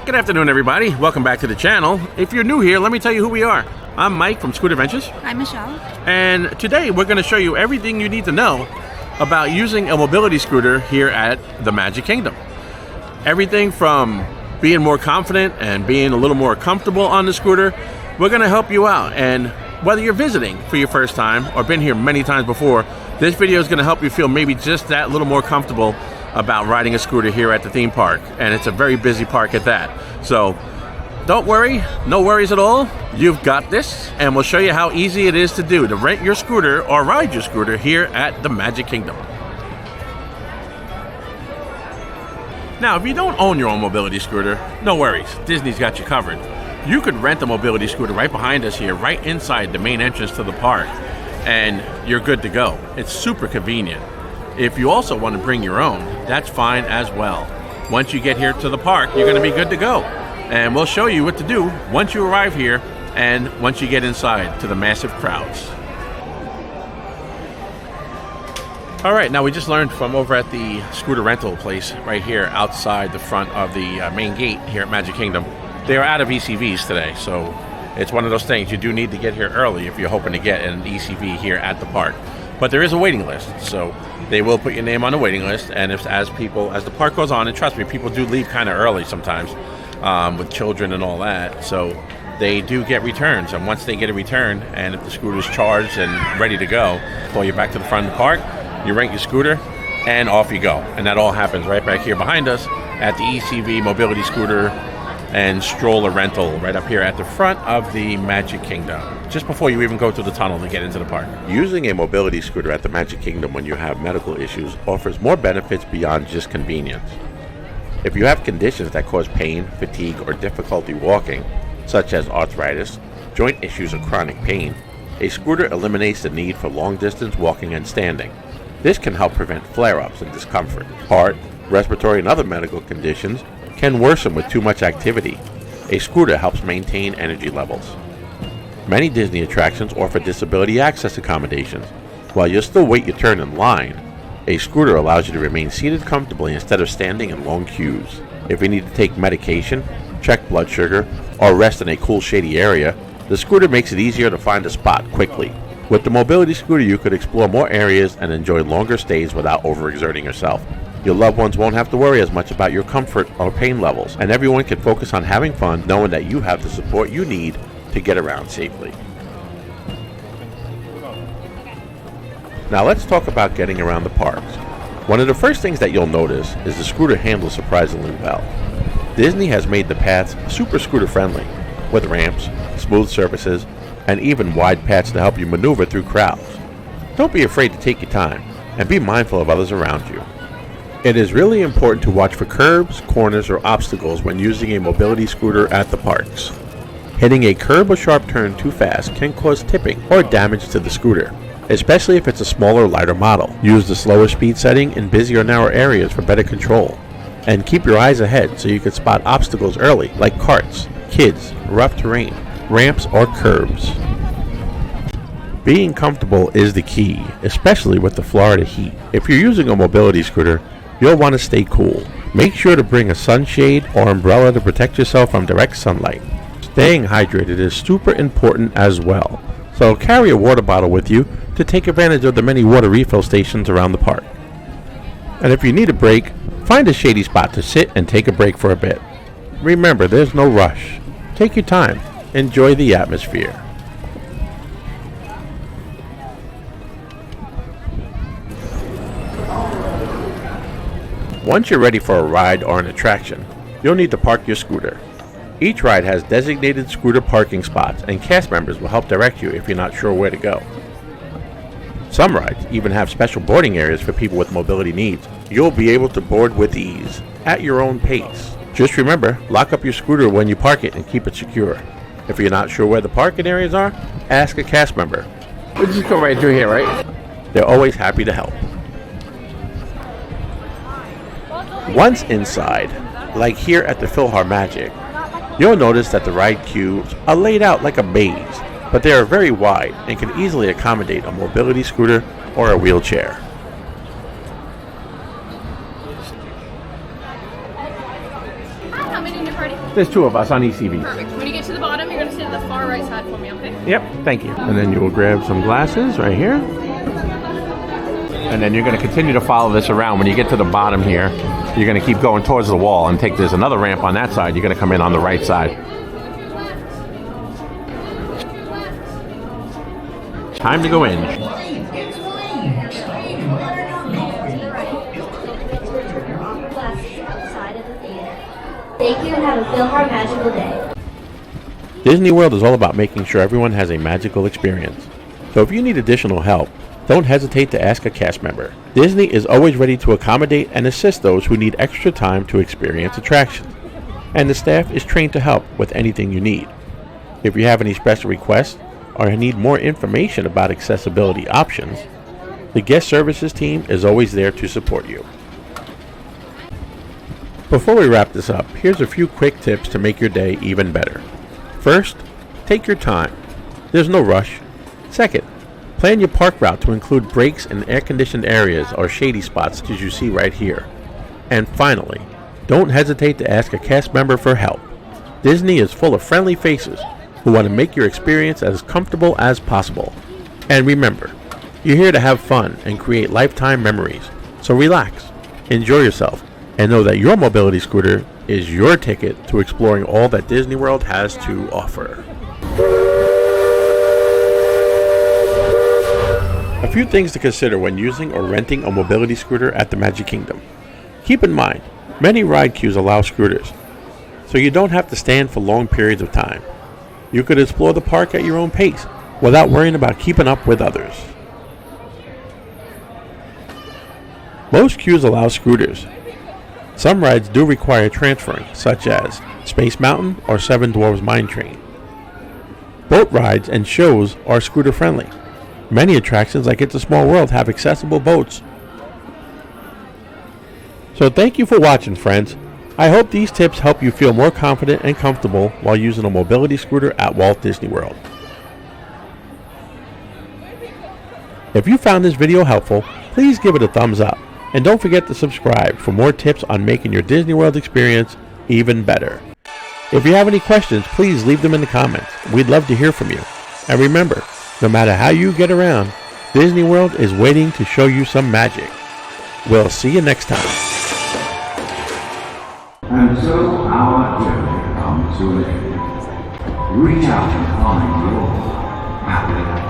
Good afternoon, everybody. Welcome back to the channel. If you're new here, let me tell you who we are. I'm Mike from Scooter Adventures. I'm Michelle. And today we're going to show you everything you need to know about using a mobility scooter here at the Magic Kingdom. Everything from being more confident and being a little more comfortable on the scooter, we're going to help you out. And whether you're visiting for your first time or been here many times before, this video is going to help you feel maybe just that little more comfortable about riding a scooter here at the theme park. And it's a very busy park at that. So don't worry, no worries at all. You've got this, and we'll show you how easy it is to do to rent your scooter or ride your scooter here at the Magic Kingdom. Now, if you don't own your own mobility scooter, no worries, Disney's got you covered. You could rent a mobility scooter right behind us here, right inside the main entrance to the park, and you're good to go. It's super convenient. If you also want to bring your own, that's fine as well. Once you get here to the park, you're going to be good to go. And we'll show you what to do once you arrive here and once you get inside to the massive crowds. All right, now we just learned from over at the scooter rental place right here outside the front of the main gate here at Magic Kingdom. They are out of ECVs today, so it's one of those things you do need to get here early if you're hoping to get an ECV here at the park. But there is a waiting list, so they will put your name on the waiting list. And as the park goes on, and trust me, people do leave kind of early sometimes with children and all that. So they do get returns, and once they get a return, and if the scooter's charged and ready to go, pull you back to the front of the park, you rent your scooter, and off you go. And that all happens right back here behind us at the ECV mobility scooter and stroller rental right up here at the front of the Magic Kingdom, just before you even go through the tunnel to get into the park. Using a mobility scooter at the Magic Kingdom when you have medical issues offers more benefits beyond just convenience. If you have conditions that cause pain, fatigue, or difficulty walking, such as arthritis, joint issues, or chronic pain, a scooter eliminates the need for long-distance walking and standing. This can help prevent flare-ups and discomfort. Heart, respiratory, and other medical conditions can worsen with too much activity. A scooter helps maintain energy levels. Many Disney attractions offer disability access accommodations. While you'll still wait your turn in line, a scooter allows you to remain seated comfortably instead of standing in long queues. If you need to take medication, check blood sugar, or rest in a cool, shady area, the scooter makes it easier to find a spot quickly. With the mobility scooter, you could explore more areas and enjoy longer stays without overexerting yourself. Your loved ones won't have to worry as much about your comfort or pain levels, and everyone can focus on having fun knowing that you have the support you need to get around safely. Now let's talk about getting around the parks. One of the first things that you'll notice is the scooter handles surprisingly well. Disney has made the paths super scooter friendly, with ramps, smooth surfaces, and even wide paths to help you maneuver through crowds. Don't be afraid to take your time, and be mindful of others around you. It is really important to watch for curbs, corners, or obstacles when using a mobility scooter at the parks. Hitting a curb or sharp turn too fast can cause tipping or damage to the scooter, especially if it's a smaller, lighter model. Use the slower speed setting in busy or narrow areas for better control. And keep your eyes ahead so you can spot obstacles early, like carts, kids, rough terrain, ramps, or curbs. Being comfortable is the key, especially with the Florida heat. If you're using a mobility scooter, you'll want to stay cool. Make sure to bring a sunshade or umbrella to protect yourself from direct sunlight. Staying hydrated is super important as well, so carry a water bottle with you to take advantage of the many water refill stations around the park. And if you need a break, find a shady spot to sit and take a break for a bit. Remember, there's no rush. Take your time. Enjoy the atmosphere. Once you're ready for a ride or an attraction, you'll need to park your scooter. Each ride has designated scooter parking spots, and cast members will help direct you if you're not sure where to go. Some rides even have special boarding areas for people with mobility needs. You'll be able to board with ease, at your own pace. Just remember, lock up your scooter when you park it and keep it secure. If you're not sure where the parking areas are, ask a cast member. We'll just go right through here, right? They're always happy to help. Once inside, like here at the PhilharMagic, you'll notice that the ride queues are laid out like a maze, but they are very wide and can easily accommodate a mobility scooter or a wheelchair. how many in your party? There's 2 of us on ECV. Perfect. When you get to the bottom, you're going to sit to the far right side for me, okay? Yep, thank you. And then you will grab some glasses right here. And then you're going to continue to follow this around. When you get to the bottom here, you're going to keep going towards the wall and there's another ramp on that side. You're going to come in on the right side. Time to go in. Thank you and have a Philhar magical day. Disney World is all about making sure everyone has a magical experience. So if you need additional help, don't hesitate to ask a cast member. Disney is always ready to accommodate and assist those who need extra time to experience attractions. And the staff is trained to help with anything you need. If you have any special requests or need more information about accessibility options, the guest services team is always there to support you. Before we wrap this up, here's a few quick tips to make your day even better. First, take your time. There's no rush. Second, plan your park route to include breaks in air-conditioned areas or shady spots as you see right here. And finally, don't hesitate to ask a cast member for help. Disney is full of friendly faces who want to make your experience as comfortable as possible. And remember, you're here to have fun and create lifetime memories. So relax, enjoy yourself, and know that your mobility scooter is your ticket to exploring all that Disney World has to offer. A few things to consider when using or renting a mobility scooter at the Magic Kingdom. Keep in mind, many ride queues allow scooters, so you don't have to stand for long periods of time. You could explore the park at your own pace without worrying about keeping up with others. Most queues allow scooters. Some rides do require transferring, such as Space Mountain or Seven Dwarfs Mine Train. Boat rides and shows are scooter friendly. Many attractions like It's a Small World have accessible boats. So thank you for watching, friends. I hope these tips help you feel more confident and comfortable while using a mobility scooter at Walt Disney World. If you found this video helpful, please give it a thumbs up. And don't forget to subscribe for more tips on making your Disney World experience even better. If you have any questions, please leave them in the comments. We'd love to hear from you. And remember, no matter how you get around, Disney World is waiting to show you some magic. We'll see you next time. And so our journey comes to an end. Reach out and find your happy